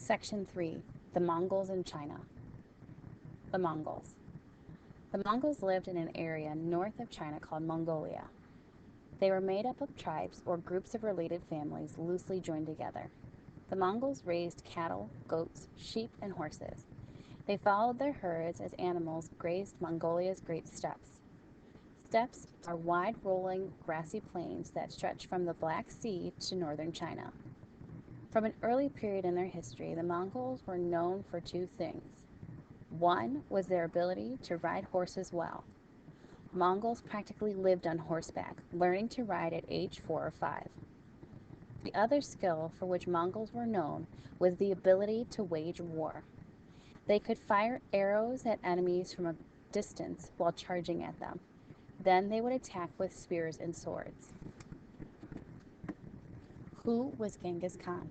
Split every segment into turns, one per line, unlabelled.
Section 3. The Mongols in China. The Mongols. The Mongols lived in an area north of China called Mongolia. They were made up of tribes or groups of related families loosely joined together. The Mongols raised cattle, goats, sheep, and horses. They followed their herds as animals grazed Mongolia's great steppes. Steppes are wide rolling grassy plains that stretch from the Black Sea to northern China. From an early period in their history, the Mongols were known for two things. One was their ability to ride horses well. Mongols practically lived on horseback, learning to ride at age 4 or 5. The other skill for which Mongols were known was the ability to wage war. They could fire arrows at enemies from a distance while charging at them. Then they would attack with spears and swords. Who was Genghis Khan?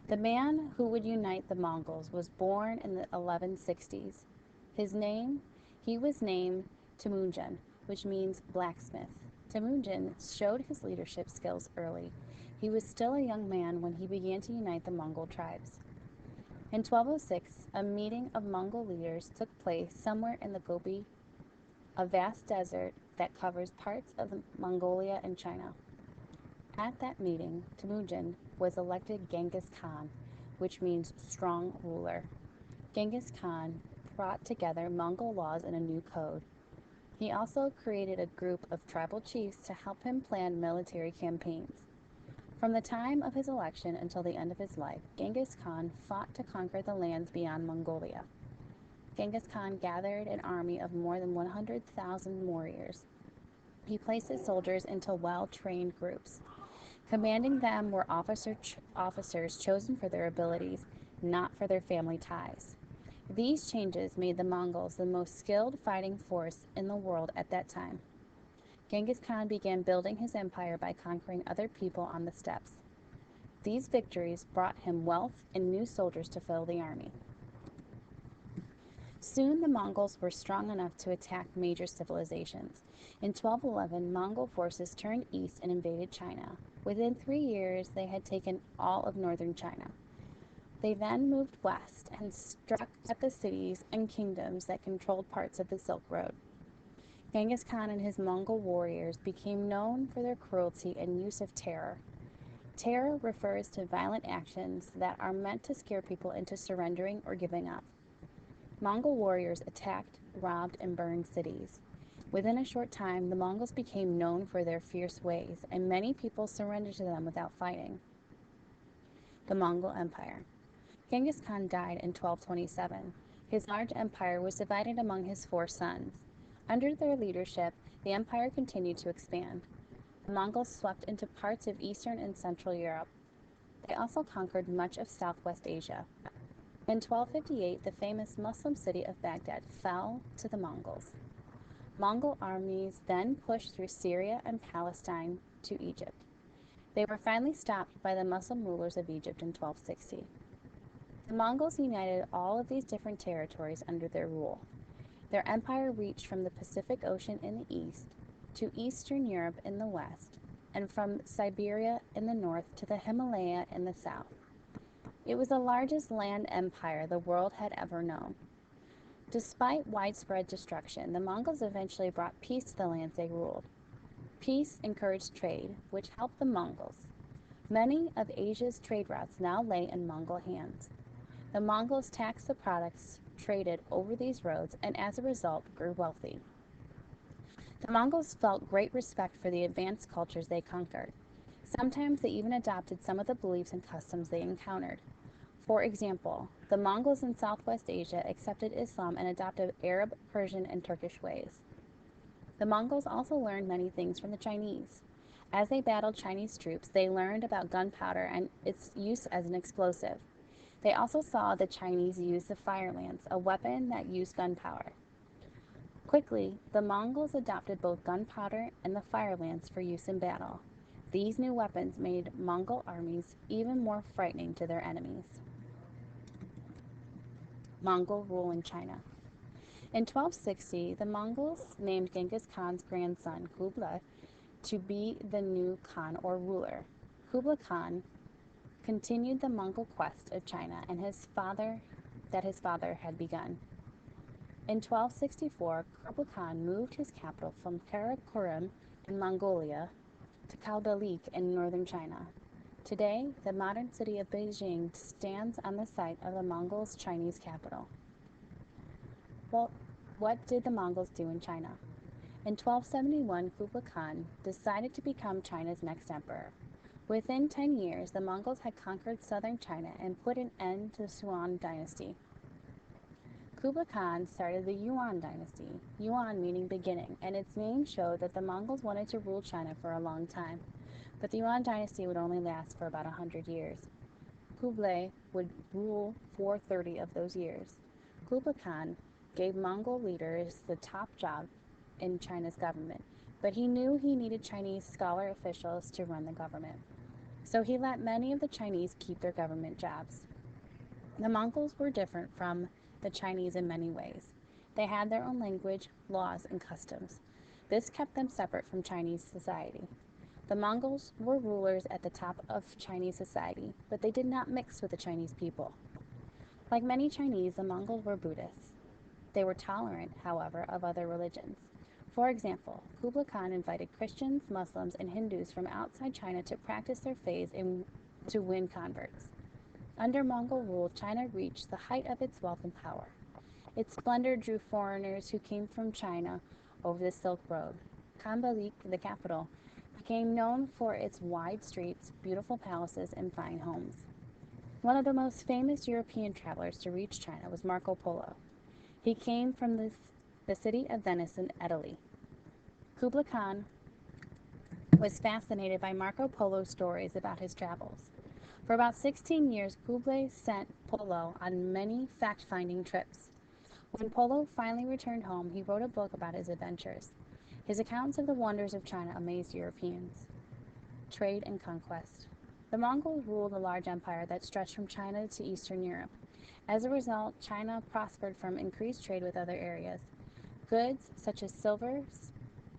The man who would unite the Mongols was born in the 1160s. He was named Temujin, which means blacksmith. Temujin showed his leadership skills early. He was still a young man when he began to unite the Mongol tribes. In 1206, a meeting of Mongol leaders took place somewhere in the Gobi, a vast desert that covers parts of Mongolia and China. At that meeting, Temujin was elected Genghis Khan, which means strong ruler. Genghis Khan brought together Mongol laws in a new code. He also created a group of tribal chiefs to help him plan military campaigns. From the time of his election until the end of his life, Genghis Khan fought to conquer the lands beyond Mongolia. Genghis Khan gathered an army of more than 100,000 warriors. He placed his soldiers into well-trained groups. Commanding them were officers chosen for their abilities, not for their family ties. These changes made the Mongols the most skilled fighting force in the world at that time. Genghis Khan began building his empire by conquering other people on the steppes. These victories brought him wealth and new soldiers to fill the army. Soon the Mongols were strong enough to attack major civilizations. In 1211, Mongol forces turned east and invaded China. Within 3 years, they had taken all of northern China. They then moved west and struck at the cities and kingdoms that controlled parts of the Silk Road. Genghis Khan and his Mongol warriors became known for their cruelty and use of terror. Terror refers to violent actions that are meant to scare people into surrendering or giving up. Mongol warriors attacked, robbed, and burned cities. Within a short time, the Mongols became known for their fierce ways, and many people surrendered to them without fighting. The Mongol Empire. Genghis Khan died in 1227. His large empire was divided among his 4 sons. Under their leadership, the empire continued to expand. The Mongols swept into parts of Eastern and Central Europe. They also conquered much of Southwest Asia. In 1258, the famous Muslim city of Baghdad fell to the Mongols. Mongol armies then pushed through Syria and Palestine to Egypt. They were finally stopped by the Muslim rulers of Egypt in 1260. The Mongols united all of these different territories under their rule. Their empire reached from the Pacific Ocean in the east to Eastern Europe in the west, and from Siberia in the north to the Himalaya in the south. It was the largest land empire the world had ever known. Despite widespread destruction, the Mongols eventually brought peace to the lands they ruled. Peace encouraged trade, which helped the Mongols. Many of Asia's trade routes now lay in Mongol hands. The Mongols taxed the products traded over these roads and as a result grew wealthy. The Mongols felt great respect for the advanced cultures they conquered. Sometimes they even adopted some of the beliefs and customs they encountered. For example, the Mongols in Southwest Asia accepted Islam and adopted Arab, Persian, and Turkish ways. The Mongols also learned many things from the Chinese. As they battled Chinese troops, they learned about gunpowder and its use as an explosive. They also saw the Chinese use the fire lance, a weapon that used gunpowder. Quickly, the Mongols adopted both gunpowder and the fire lance for use in battle. These new weapons made Mongol armies even more frightening to their enemies. Mongol rule in China. In 1260, the Mongols named Genghis Khan's grandson, Kublai, to be the new Khan or ruler. Kublai Khan continued the Mongol quest of China and his father had begun. In 1264, Kublai Khan moved his capital from Karakorum in Mongolia to Kaldalik in northern China. Today, the modern city of Beijing stands on the site of the Mongols' Chinese capital. Well, what did the Mongols do in China? In 1271, Kublai Khan decided to become China's next emperor. Within 10 years, the Mongols had conquered southern China and put an end to the Yuan dynasty. Kublai Khan started the Yuan dynasty, Yuan meaning beginning, and its name showed that the Mongols wanted to rule China for a long time. But the Yuan dynasty would only last for about 100 years. Kublai would rule for 30 of those years. Kublai Khan gave Mongol leaders the top job in China's government, but he knew he needed Chinese scholar officials to run the government. So he let many of the Chinese keep their government jobs. The Mongols were different from the Chinese in many ways. They had their own language, laws, and customs. This kept them separate from Chinese society. The Mongols were rulers at the top of Chinese society, but they did not mix with the Chinese people. Like many Chinese, the Mongols were Buddhists. They were tolerant, however, of other religions. For example, Kublai Khan invited Christians, Muslims, and Hindus from outside China to practice their faith and to win converts. Under Mongol rule, China reached the height of its wealth and power. Its splendor drew foreigners who came from China over the Silk Road. Kandalik, the capital, became known for its wide streets, beautiful palaces, and fine homes. One of the most famous European travelers to reach China was Marco Polo. He came from the city of Venice in Italy. Kublai Khan was fascinated by Marco Polo's stories about his travels. For about 16 years, Kublai sent Polo on many fact-finding trips. When Polo finally returned home, he wrote a book about his adventures. His accounts of the wonders of China amazed Europeans. Trade and conquest. The Mongols ruled a large empire that stretched from China to Eastern Europe. As a result, China prospered from increased trade with other areas. Goods such as silver,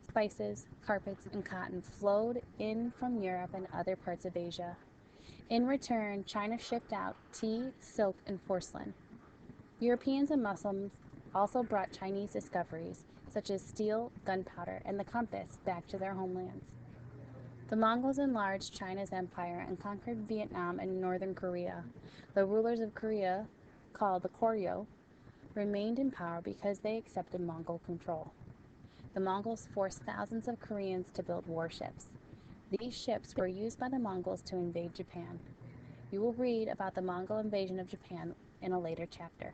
spices, carpets, and cotton flowed in from Europe and other parts of Asia. In return, China shipped out tea, silk, and porcelain. Europeans and Muslims also brought Chinese discoveries, such as steel, gunpowder, and the compass, back to their homelands. The Mongols enlarged China's empire and conquered Vietnam and northern Korea. The rulers of Korea, called the Koryo, remained in power because they accepted Mongol control. The Mongols forced thousands of Koreans to build warships. These ships were used by the Mongols to invade Japan. You will read about the Mongol invasion of Japan in a later chapter.